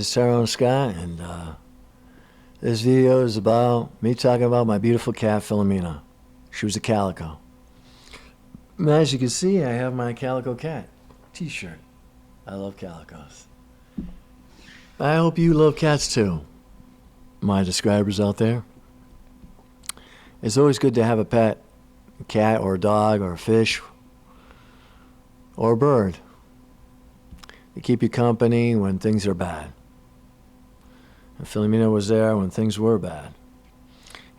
is Tyrone Scott, and this video is about me talking about my beautiful cat, Philomena. She was a calico. And as you can see, I have my calico cat t-shirt. I love calicos. I hope you love cats too, my describers out there. It's always good to have a pet, a cat or a dog or a fish or a bird. They keep you company when things are bad. And Philomena was there when things were bad.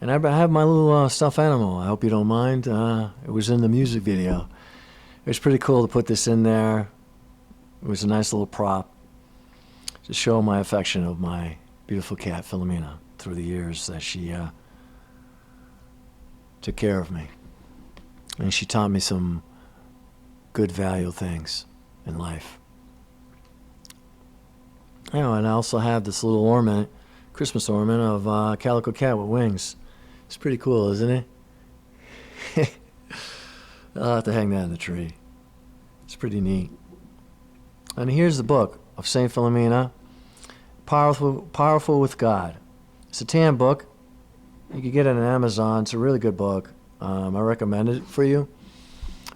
And I have my little stuffed animal. I hope you don't mind. It was in the music video. It was pretty cool to put this in there. It was a nice little prop to show my affection of my beautiful cat, Philomena, through the years that she took care of me. And she taught me some good value things in life. You know, and I also have this little ornament, Christmas ornament of a calico cat with wings. It's pretty cool, isn't it? I'll have to hang that in the tree. It's pretty neat. And here's the book of Saint Philomena, Powerful with God. It's a tan book. You can get it on Amazon. It's a really good book. I recommend it for you.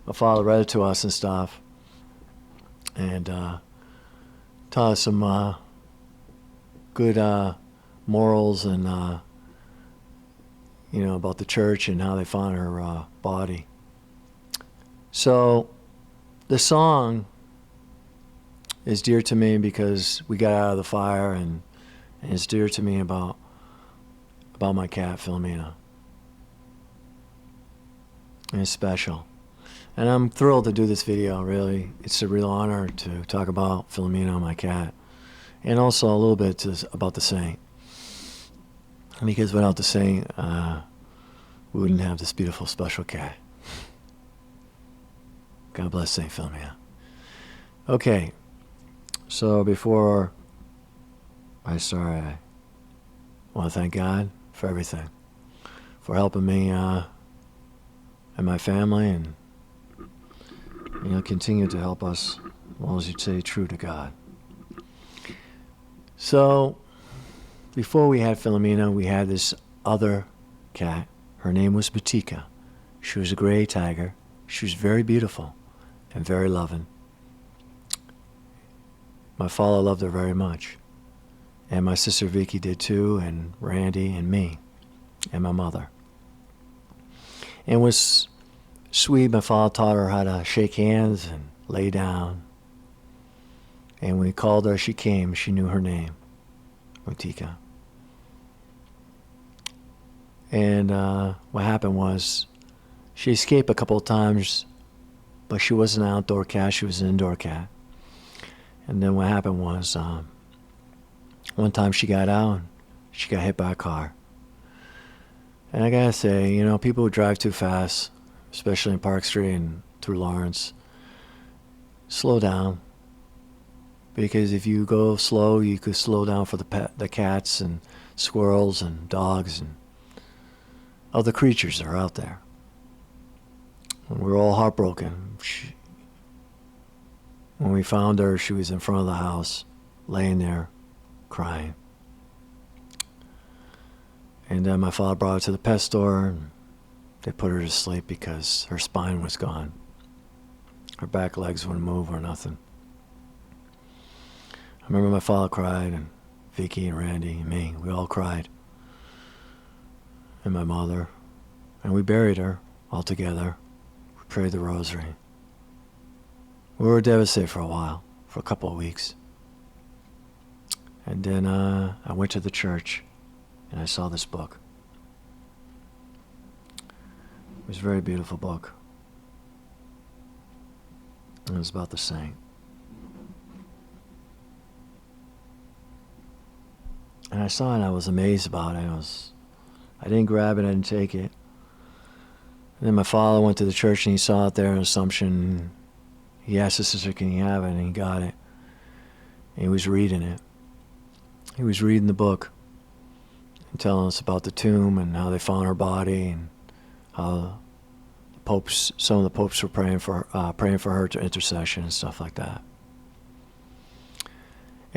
My father read it to us and stuff. And taught us some good morals and, you know, about the church and how they found her body. So the song is dear to me because we got out of the fire, and it's dear to me about my cat, Philomena. And it's special. And I'm thrilled to do this video, really. It's a real honor to talk about Philomena, my cat. And also a little bit about the saint. Because without the saint, we wouldn't have this beautiful, special cat. God bless Saint Philomena. Okay, so before I start, I want to thank God for everything. For helping me and my family, and you know, continue to help us as long as you stay true to God. So, before we had Philomena, we had this other cat. Her name was Batika. She was a gray tiger. She was very beautiful and very loving. My father loved her very much. And my sister Vicky did too, and Randy and me, and my mother. And it was sweet. My father taught her how to shake hands and lay down. And when he called her, she came. She knew her name, Batika. And what happened was, she escaped a couple of times, but she wasn't an outdoor cat, she was an indoor cat. And then what happened was, one time she got out, and she got hit by a car. And I gotta say, you know, people who drive too fast, especially in Park Street and through Lawrence, slow down. Because if you go slow, you could slow down for the cats and squirrels and dogs and other creatures that are out there. And we're all heartbroken. When we found her, she was in front of the house, laying there, crying. And then my father brought her to the pet store, and they put her to sleep because her spine was gone. Her back legs wouldn't move or nothing. I remember my father cried, and Vicky and Randy and me, we all cried. And my mother. And we buried her all together. We prayed the rosary. We were devastated for a while, for a couple of weeks. And then I went to the church, and I saw this book. It was a very beautiful book. And it was about the saint. And I saw it, and I was amazed about it. I didn't grab it, I didn't take it. And then my father went to the church, and he saw it there in Assumption. He asked his sister, can he have it? And he got it. And he was reading it. He was reading the book and telling us about the tomb and how they found her body, and how some of the popes were praying for her to intercession and stuff like that.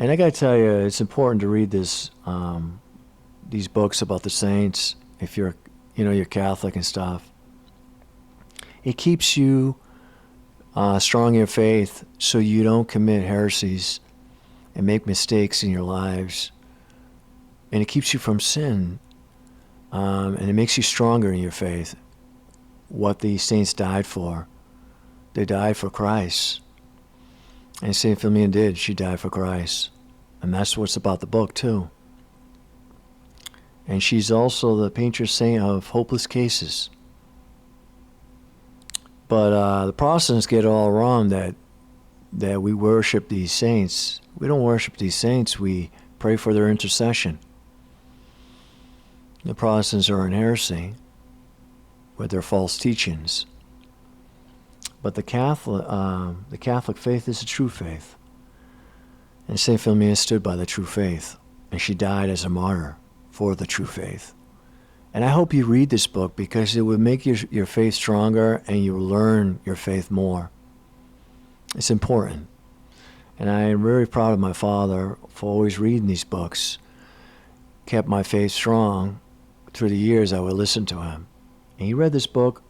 And I got to tell you, it's important to read these books about the saints. If you're Catholic and stuff, it keeps you strong in your faith, so you don't commit heresies and make mistakes in your lives. And it keeps you from sin, and it makes you stronger in your faith. What the saints died for, they died for Christ. And St. Philomena did. She died for Christ. And that's what's about the book, too. And she's also the patron saint of hopeless cases. But the Protestants get it all wrong that we worship these saints. We don't worship these saints. We pray for their intercession. The Protestants are in heresy with their false teachings. But the Catholic faith is a true faith. And St. Philomena stood by the true faith. And she died as a martyr for the true faith. And I hope you read this book, because it will make your faith stronger, and you will learn your faith more. It's important. And I am very proud of my father for always reading these books. Kept my faith strong through the years I would listen to him. And he read this book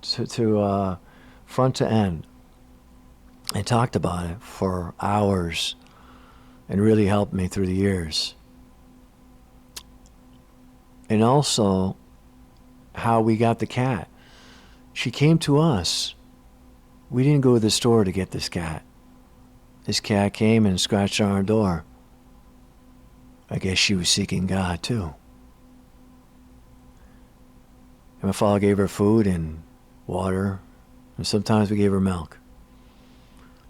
to front to end and talked about it for hours and really helped me through the years. And also how we got the cat. She came to us. We didn't go to the store to get this cat. This cat came and scratched on our door. I guess she was seeking God too. And my father gave her food and water, and sometimes we gave her milk.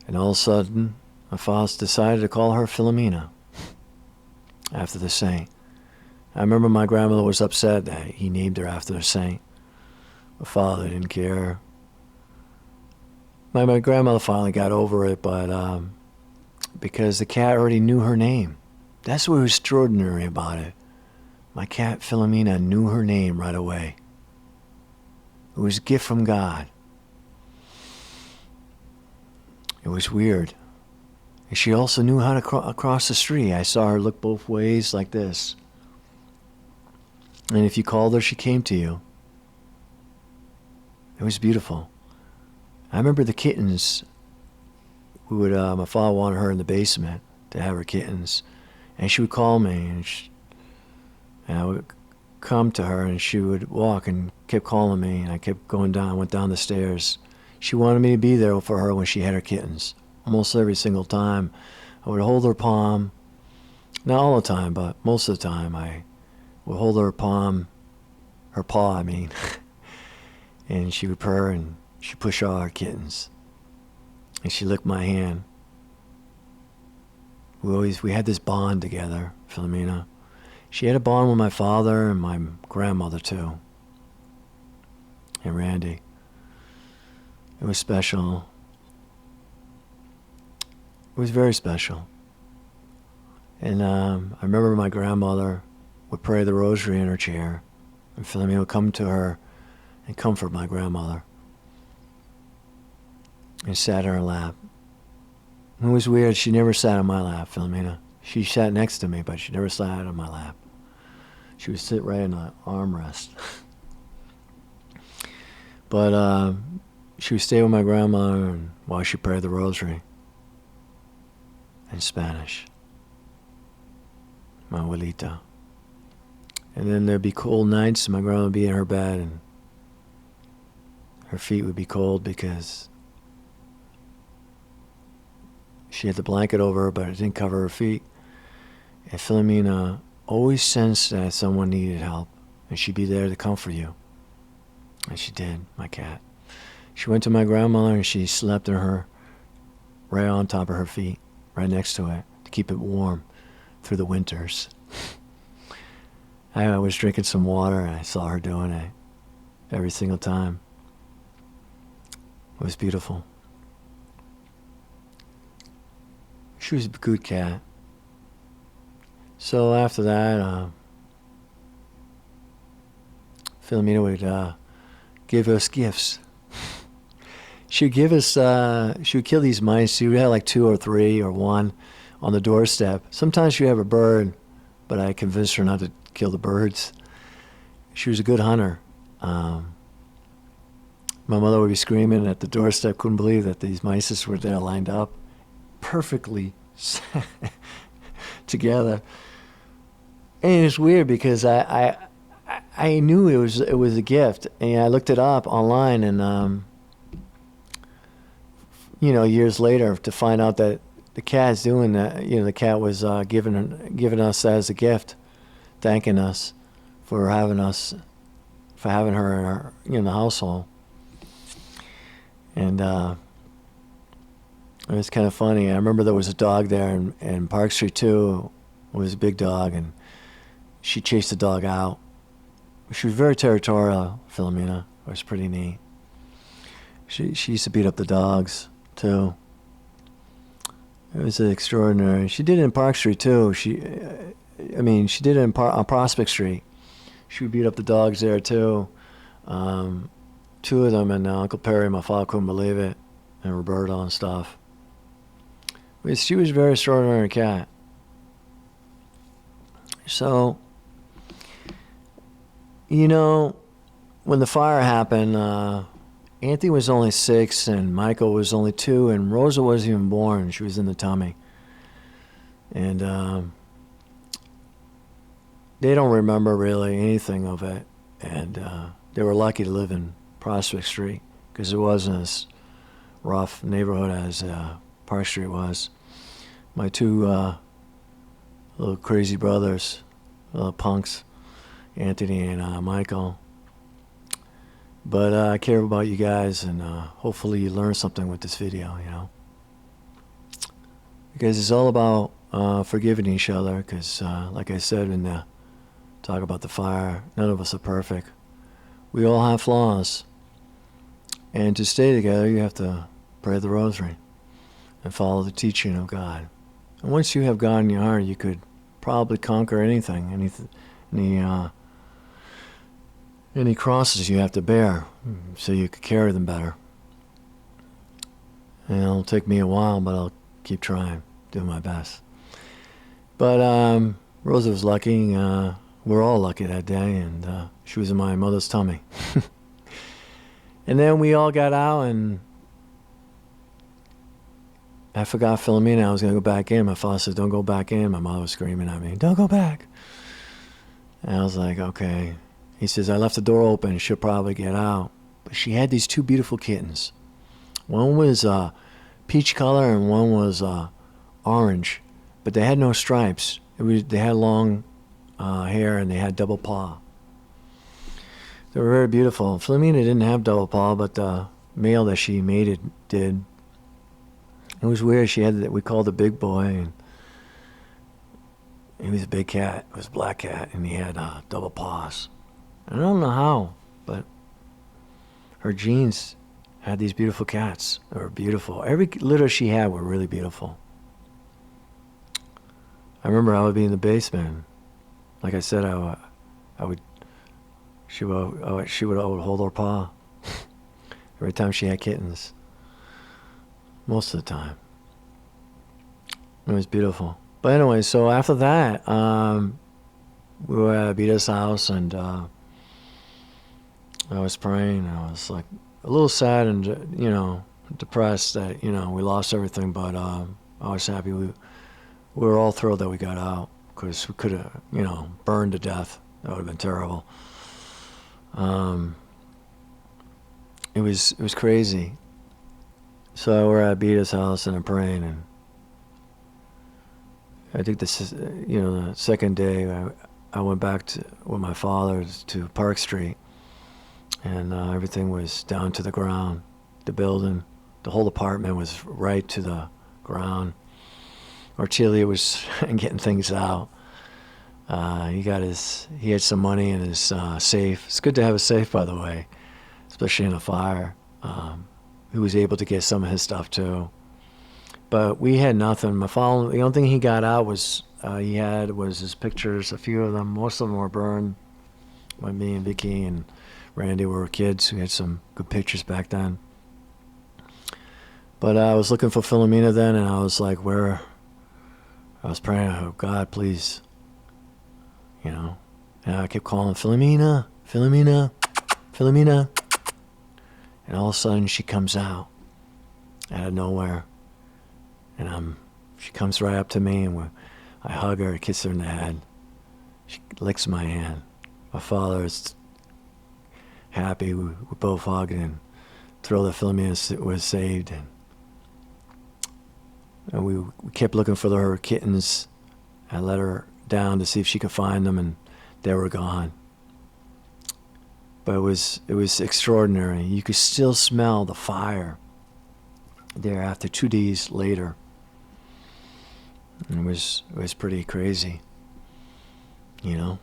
And all of a sudden, my father decided to call her Philomena, after the saint. I remember my grandmother was upset that he named her after the saint. My father didn't care. My grandmother finally got over it, but because the cat already knew her name. That's what was extraordinary about it. My cat Philomena knew her name right away. It was a gift from God. It was weird. And she also knew how to cross the street. I saw her look both ways like this. And if you called her, she came to you. It was beautiful. I remember the kittens. My father wanted her in the basement to have her kittens. And she would call me, and I would come to her, and she would walk and kept calling me, and I kept going down, went down the stairs. She wanted me to be there for her when she had her kittens. Almost every single time. I would hold her palm. Not all the time, but most of the time I would hold her paw, and she would purr, and she'd push all our kittens. And she licked my hand. We had this bond together, Philomena. She had a bond with my father and my grandmother too. And Randy. It was special. It was very special. And I remember my grandmother would pray the rosary in her chair, and Philomena would come to her and comfort my grandmother. And sat in her lap. It was weird. She never sat on my lap, Philomena. She sat next to me, but she never sat on my lap. She would sit right in the armrest. But she would stay with my grandmother while she prayed the rosary in Spanish. My abuelita. And then there'd be cold nights, and my grandma would be in her bed, and her feet would be cold because she had the blanket over her, but it didn't cover her feet. And Philomena always sensed that someone needed help, and she'd be there to comfort you. And she did, my cat. She went to my grandmother, and she slept in her, right on top of her feet, right next to it, to keep it warm through the winters. I was drinking some water, and I saw her doing it every single time. It was beautiful. She was a good cat. So after that, Philomena would give us gifts. she'd give us, she would kill these mice. She would have like 2 or 3 or 1 on the doorstep. Sometimes she'd have a bird, but I convinced her not to kill the birds. She was a good hunter. My mother would be screaming at the doorstep, couldn't believe that these mice were there lined up perfectly together. And it's weird because I knew it was a gift, and I looked it up online, and years later to find out that the cat's doing that. The cat was giving us that as a gift, thanking us for having her in the household. And it was kind of funny. I remember there was a dog there in Park Street too. It was a big dog, and she chased the dog out. She was very territorial, Philomena. It was pretty neat. She used to beat up the dogs too. It was extraordinary. She did it in Park Street too. She did it on Prospect Street. She would beat up the dogs there too. 2 of them, and Uncle Perry, my father, couldn't believe it, and Roberta and stuff. She was a very extraordinary cat. So, when the fire happened, Anthony was only 6, and Michael was only 2, and Rosa wasn't even born. She was in the tummy. And they don't remember really anything of it. And they were lucky to live in Prospect Street because it wasn't as rough neighborhood as Park Street was. My 2 little crazy brothers, punks, Anthony and Michael. But I care about you guys, and hopefully you learn something with this video, because it's all about forgiving each other, because like I said in the talk about the fire, none of us are perfect. We all have flaws. And to stay together, you have to pray the rosary and follow the teaching of God. And once you have God in your heart, you could probably conquer anything, any crosses you have to bear, so you could carry them better. And it'll take me a while, but I'll keep trying, do my best. But Rosa was lucky. We're all lucky that day, and she was in my mother's tummy. And then we all got out, and I forgot Philomena. I was going to go back in. My father said, "Don't go back in." My mother was screaming at me, "Don't go back." And I was like, okay. He says, "I left the door open. She'll probably get out." But she had these 2 beautiful kittens. One was peach color, and one was orange. But they had no stripes. They had long hair, and they had double paw. They were very beautiful. Philomena didn't have double paw, but the male that she mated did. It was weird. She had we called the big boy, and he was a big cat. It was a black cat, and he had double paws. I don't know how, but her genes had these beautiful cats. They were beautiful. Every litter she had were really beautiful. I remember I would be in the basement. Like I said, she would hold her paw every time she had kittens. Most of the time. It was beautiful. But anyway, so after that, we were at Abita's house, and I was praying. I was like a little sad and depressed that we lost everything, but I was happy. We were all thrilled that we got out, because we could have burned to death. That would have been terrible. It was crazy. So we're at Abita's house, and I'm praying, and I think this is the second day I went back with my father to Park Street, and everything was down to the ground. The building, the whole apartment was right to the ground. Ortilia was getting things out. He had some money in his safe. It's good to have a safe, by the way, especially in a fire. He was able to get some of his stuff too. But we had nothing. My father, the only thing he got out was his pictures. A few of them, most of them were burned. When me and Vicky and Randy were kids, we had some good pictures back then. But I was looking for Philomena then, and I was like, where? I was praying, oh God, please, you know. And I kept calling Philomena, Philomena, Philomena. And all of a sudden she comes out of nowhere. And she comes right up to me, and I hug her, I kiss her in the head. She licks my hand. My father is happy. We both hugged and thrilled that Philomena was saved. And we kept looking for her kittens. I let her down to see if she could find them, and they were gone. But it was extraordinary. You could still smell the fire there after 2 days later. And it was pretty crazy, you know.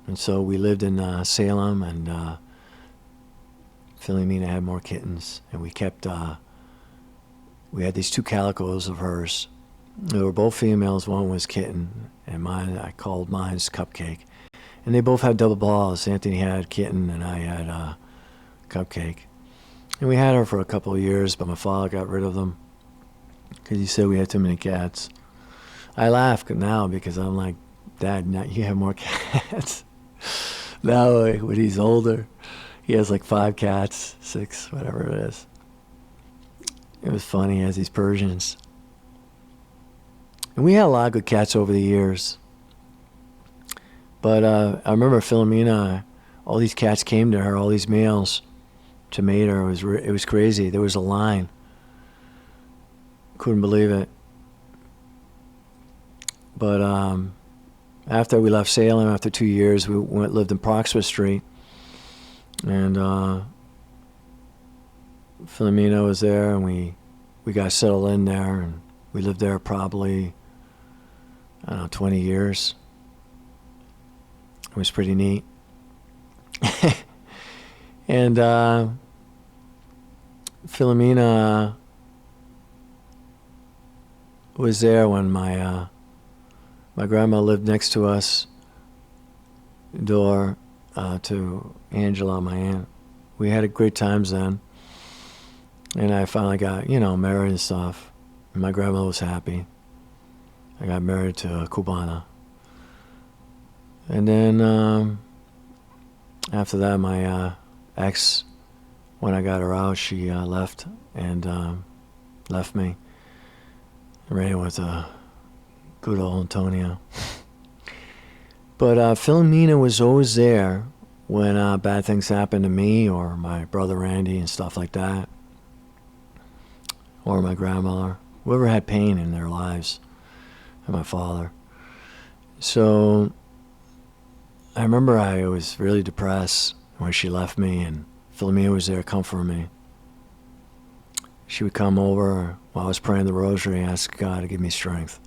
And so we lived in Salem, and Philomena had more kittens, and we kept. We had these 2 calicos of hers. They were both females. One was Kitten, and mine, I called mine's Cupcake. And they both had double balls. Anthony had Kitten, and I had Cupcake. And we had her for a couple of years, but my father got rid of them because he said we had too many cats. I laugh now because I'm like, Dad, now you have more cats. Now, when he's older, he has like 5 cats, 6, whatever it is. It was funny. He has these Persians. And we had a lot of good cats over the years. But I remember Philomena, all these cats came to her, all these males to mate her. It was crazy. There was a line. Couldn't believe it. But after we left Salem, after 2 years, we lived in Proxima Street. And Philomena was there, and we got settled in there, and we lived there probably, I don't know, 20 years. It was pretty neat. And Philomena was there when my grandma lived next to us, door to Angela, my aunt. We had great times then. And I finally got, married and stuff. And my grandma was happy. I got married to a Cubana. And then after that, my ex, when I got her out, she left and left me. Ran with good old Antonio. But Philomena was always there when bad things happened to me or my brother Randy and stuff like that. Or my grandmother, whoever had pain in their lives, and my father. So I remember I was really depressed when she left me, and Philomena was there comforting me. She would come over while I was praying the rosary and ask God to give me strength.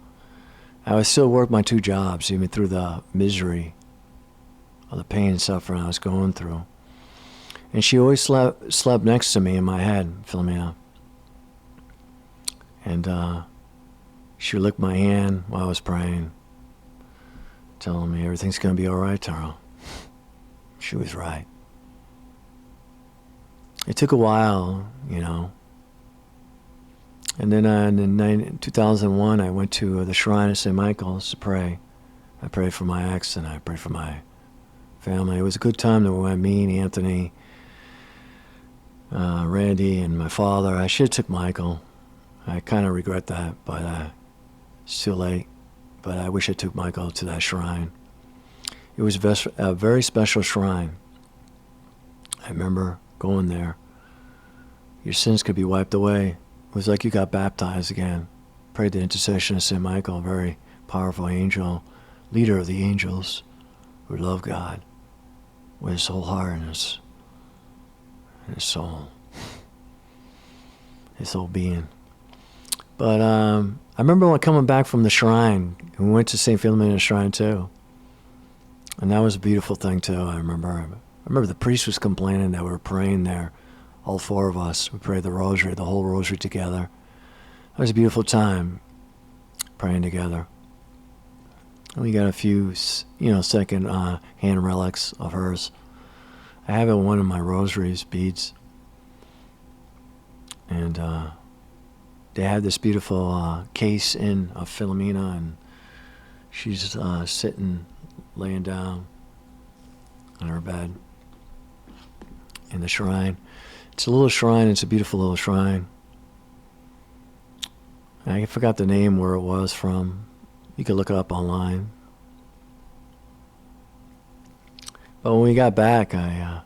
I would still work my 2 jobs, even through the misery of the pain and suffering I was going through. And she always slept next to me in my head, Philomena. And she would lick my hand while I was praying, telling me everything's going to be all right, Tyrone. She was right. It took a while, And then in 2001, I went to the shrine of St. Michael's to pray. I prayed for my ex, and I prayed for my family. It was a good time to went me and Anthony, Randy, and my father. I should have took Michael. I kind of regret that, but it's too late. But I wish I took Michael to that shrine. It was a very special shrine. I remember going there. Your sins could be wiped away. It was like you got baptized again. Prayed the intercession of St. Michael, a very powerful angel, leader of the angels, who loved God with his whole heart and his soul, his whole being. But I remember when coming back from the shrine, we went to St. Philomena's shrine too. And that was a beautiful thing too. I remember the priest was complaining that we were praying there, all 4 of us. We prayed the rosary, the whole rosary together. It was a beautiful time, praying together. And we got a few, second hand relics of hers. I have it in one of my rosaries, beads. And they had this beautiful case in of Philomena, and she's sitting, laying down on her bed in the shrine. It's a little shrine. It's a beautiful little shrine. I forgot the name where it was from. You could look it up online. But when we got back, I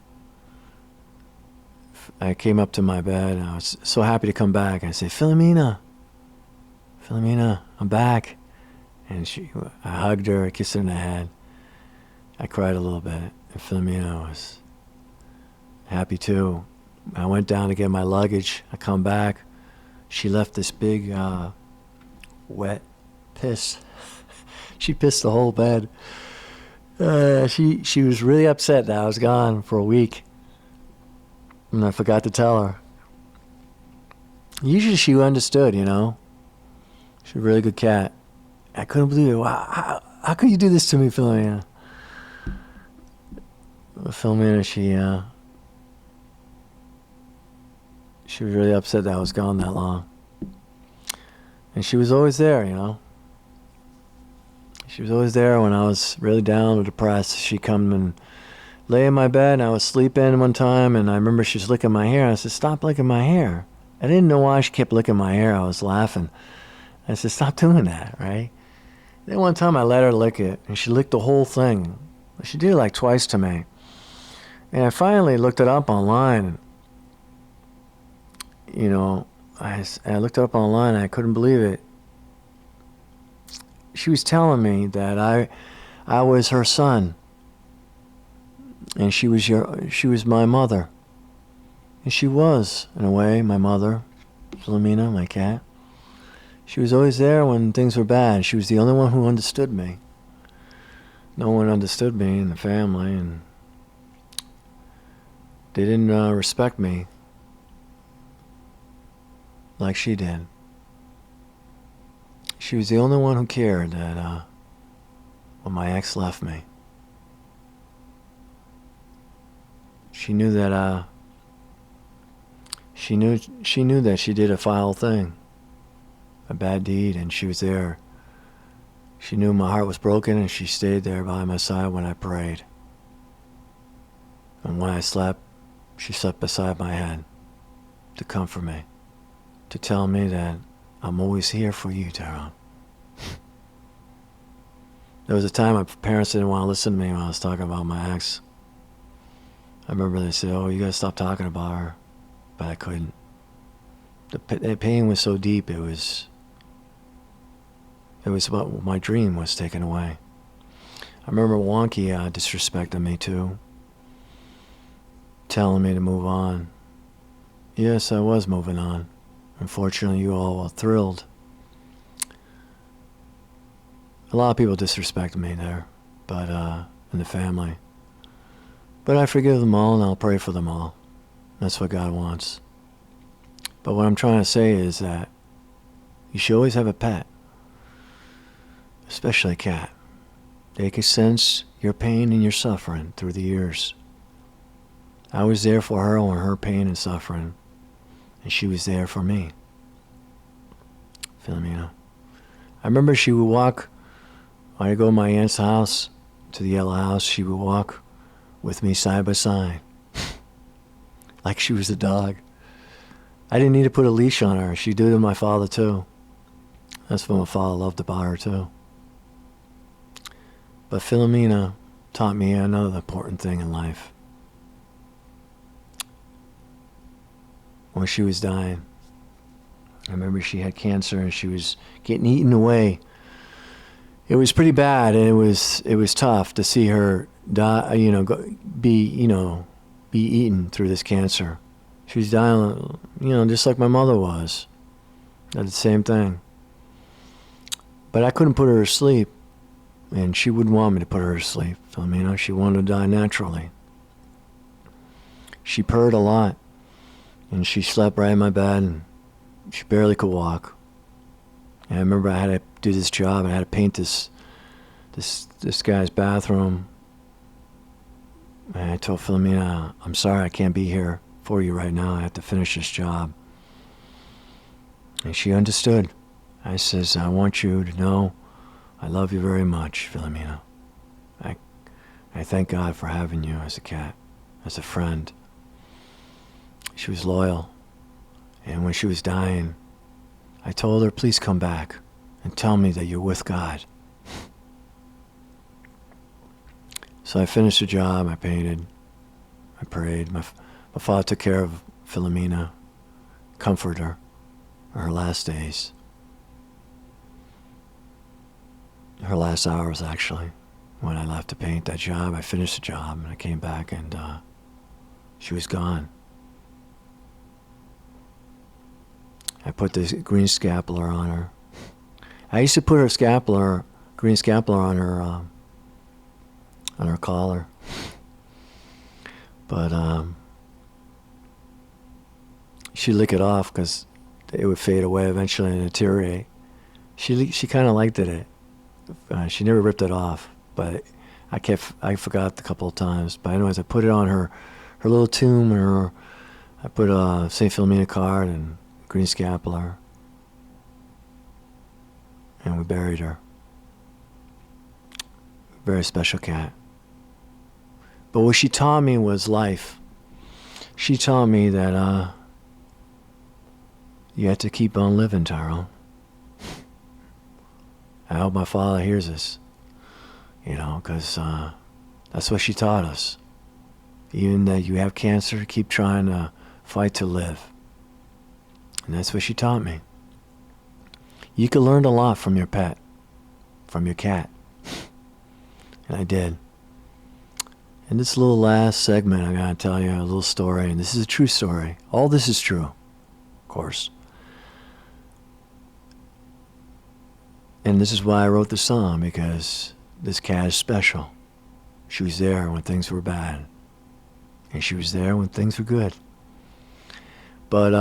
came up to my bed, and I was so happy to come back. I said, Philomena, I'm back. And I hugged her, I kissed her in the head. I cried a little bit, and Philomena was happy too. I went down to get my luggage. I come back. She left this big wet piss. She pissed the whole bed. She was really upset that I was gone for a week. And I forgot to tell her. Usually she understood, you know. She's a really good cat. I couldn't believe it. Wow, how could you do this to me, Philomena? Philomena, she was really upset that I was gone that long. And she was always there, you know. She was always there when I was really down or depressed. She'd come and lay in my bed, and I was sleeping one time, and I remember she was licking my hair. I said, stop licking my hair. I didn't know why she kept licking my hair. I was laughing. I said, stop doing that, right? Then one time I let her lick it, and she licked the whole thing. She did it like twice to me. And I finally looked it up online. You know, I looked it up online, and I couldn't believe it. She was telling me that I was her son, and she was my mother. And she was, in a way, my mother, Philomena, my cat. She was always there when things were bad. She was the only one who understood me. No one understood me in the family, and they didn't respect me like she did. She was the only one who cared that when my ex left me. She knew that she knew that she did a foul thing, a bad deed, and she was there. She knew my heart was broken, and she stayed there by my side when I prayed. And when I slept, she slept beside my head to comfort me, to tell me that I'm always here for you, Tyrone. There was a time my parents didn't want to listen to me when I was talking about my ex. I remember they said, oh, you gotta stop talking about her. But I couldn't. The pain was so deep, it was what my dream was taken away. I remember Wonky disrespecting me too, telling me to move on. Yes, I was moving on. Unfortunately, you all were thrilled. A lot of people disrespected me there, but in the family. But I forgive them all, and I'll pray for them all. That's what God wants. But what I'm trying to say is that you should always have a pet, especially a cat. They can sense your pain and your suffering through the years. I was there for her on her pain and suffering, and she was there for me. Philomena. I remember she would walk, when I go to my aunt's house, to the yellow house, she would walk with me side by side, like she was a dog. I didn't need to put a leash on her. She did it to my father too. That's what my father loved about her too. But Philomena taught me another important thing in life. When she was dying, I remember she had cancer and she was getting eaten away. It was pretty bad, and it was tough to see her die. Be eaten through this cancer. She was dying, just like my mother was. Did the same thing. But I couldn't put her to sleep, and she wouldn't want me to put her to sleep. She wanted to die naturally. She purred a lot, and she slept right in my bed, and she barely could walk. And I remember I had to do this job. I had to paint this guy's bathroom. And I told Philomena, I'm sorry I can't be here for you right now. I have to finish this job. And she understood. I says, I want you to know I love you very much, Philomena. I thank God for having you as a cat, as a friend. She was loyal. And when she was dying, I told her, please come back and tell me that you're with God. So I finished the job, I painted, I prayed. My father took care of Philomena, comforted her in her last days. Her last hours, actually. When I left to paint that job, I finished the job and I came back and she was gone. I put this green scapular on her. I used to put her green scapular on her collar. But she'd lick it off because it would fade away eventually and deteriorate. She kind of liked it. She never ripped it off, but I forgot a couple of times. But anyways, I put it on her little tomb, and I put a St. Philomena card and green scapular, and we buried her. Very special cat. But what she taught me was life. She taught me that you have to keep on living, Tyrone. I hope my father hears this, because that's what she taught us. Even that you have cancer, keep trying to fight to live. And that's what she taught me. You can learn a lot from your pet, from your cat. And I did. In this little last segment, I'm going to tell you a little story, and this is a true story. All this is true, of course. And this is why I wrote the song, because this cat is special. She was there when things were bad. And she was there when things were good. But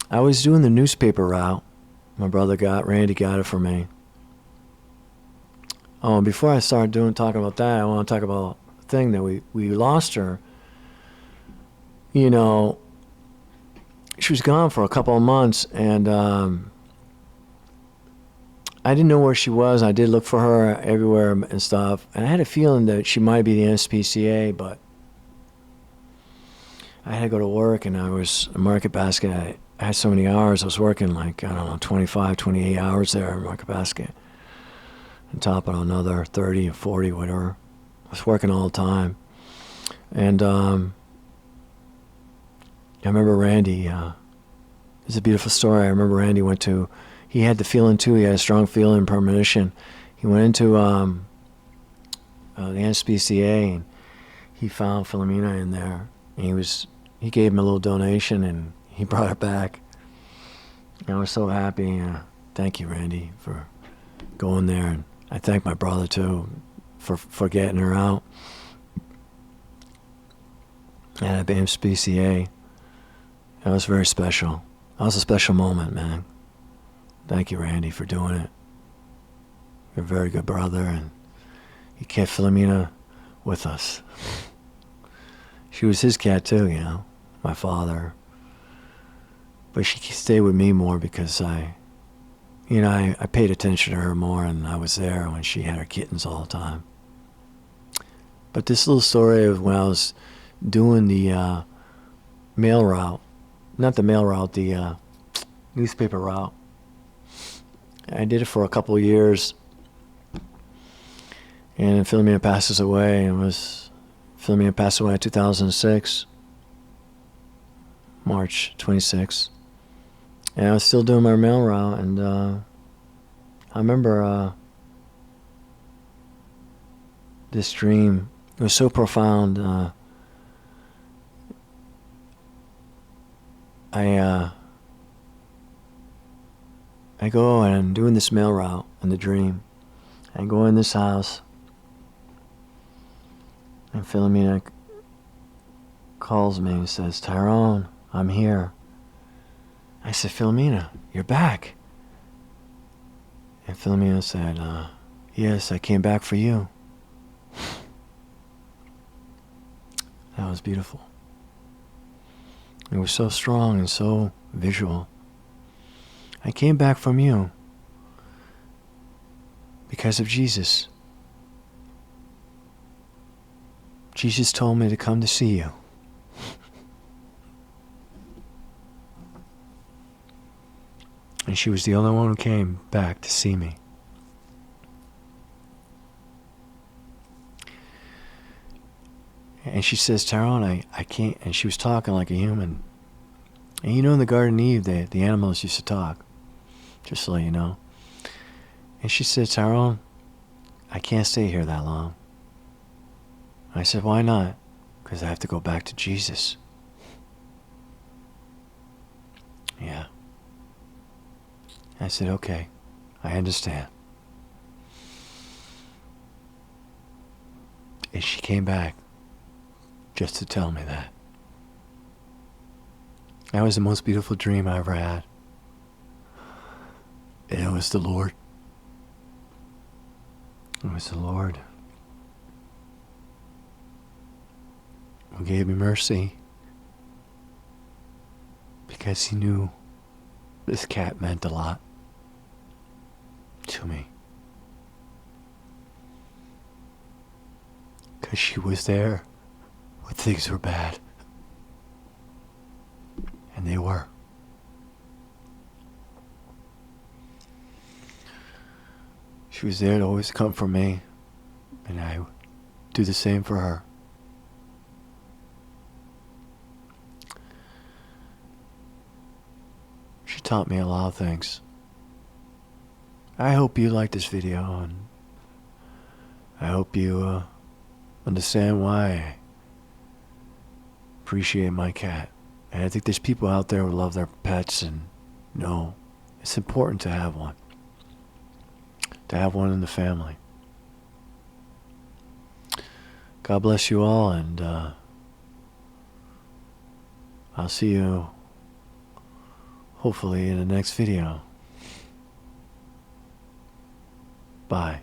I was doing the newspaper route. My brother Randy got it for me. Oh, and before I start talking about that, I want to talk about the thing that we lost her. She was gone for a couple of months, and I didn't know where she was. I did look for her everywhere and stuff, and I had a feeling that she might be the SPCA, but I had to go to work, and I was a Market Basket. I had so many hours. I was working 25, 28 hours there at Market Basket. On top of another 30 or 40, whatever. I was working all the time. And I remember Randy, it's a beautiful story. I remember Randy he had the feeling too. He had a strong feeling, premonition. He went into the SPCA, and he found Philomena in there. And he gave him a little donation, and he brought her back. And I was so happy. Thank you, Randy, for going there. And I thank my brother too for getting her out. And at the SPCA, that was very special. That was a special moment, man. Thank you, Randy, for doing it. You're a very good brother, and he kept Philomena with us. She was his cat too, my father. But she stayed with me more because I paid attention to her more, and I was there when she had her kittens all the time. But this little story of when I was doing the mail route, not the mail route, the newspaper route. I did it for a couple of years, and Philomena passes away. Philomena passed away in 2006, March 26th. And I was still doing my mail route, and I remember this dream. It was so profound. I go and I'm doing this mail route in the dream. I go in this house, and Philomena calls me and says, "Tyrone, I'm here." I said, "Philomena, you're back." And Philomena said, "Yes, I came back for you." That was beautiful. It was so strong and so visual. I came back from you because of Jesus. Jesus told me to come to see you. And she was the only one who came back to see me. And she says, Tyrone, I can't. And she was talking like a human. And you know, in the Garden of Eve, the animals used to talk. Just so you know. And she said, Tyrone, I can't stay here that long. I said, why not? Because I have to go back to Jesus. Yeah. I said, okay, I understand. And she came back just to tell me that. That was the most beautiful dream I ever had. And it was the Lord. It was the Lord who gave me mercy because he knew this cat meant a lot to me. Because she was there when things were bad. And they were. She was there to always comfort me, and I would do the same for her. She taught me a lot of things. I hope you like this video, and I hope you understand why I appreciate my cat. And I think there's people out there who love their pets and know it's important to have one. To have one in the family. God bless you all, and I'll see you hopefully in the next video. Bye.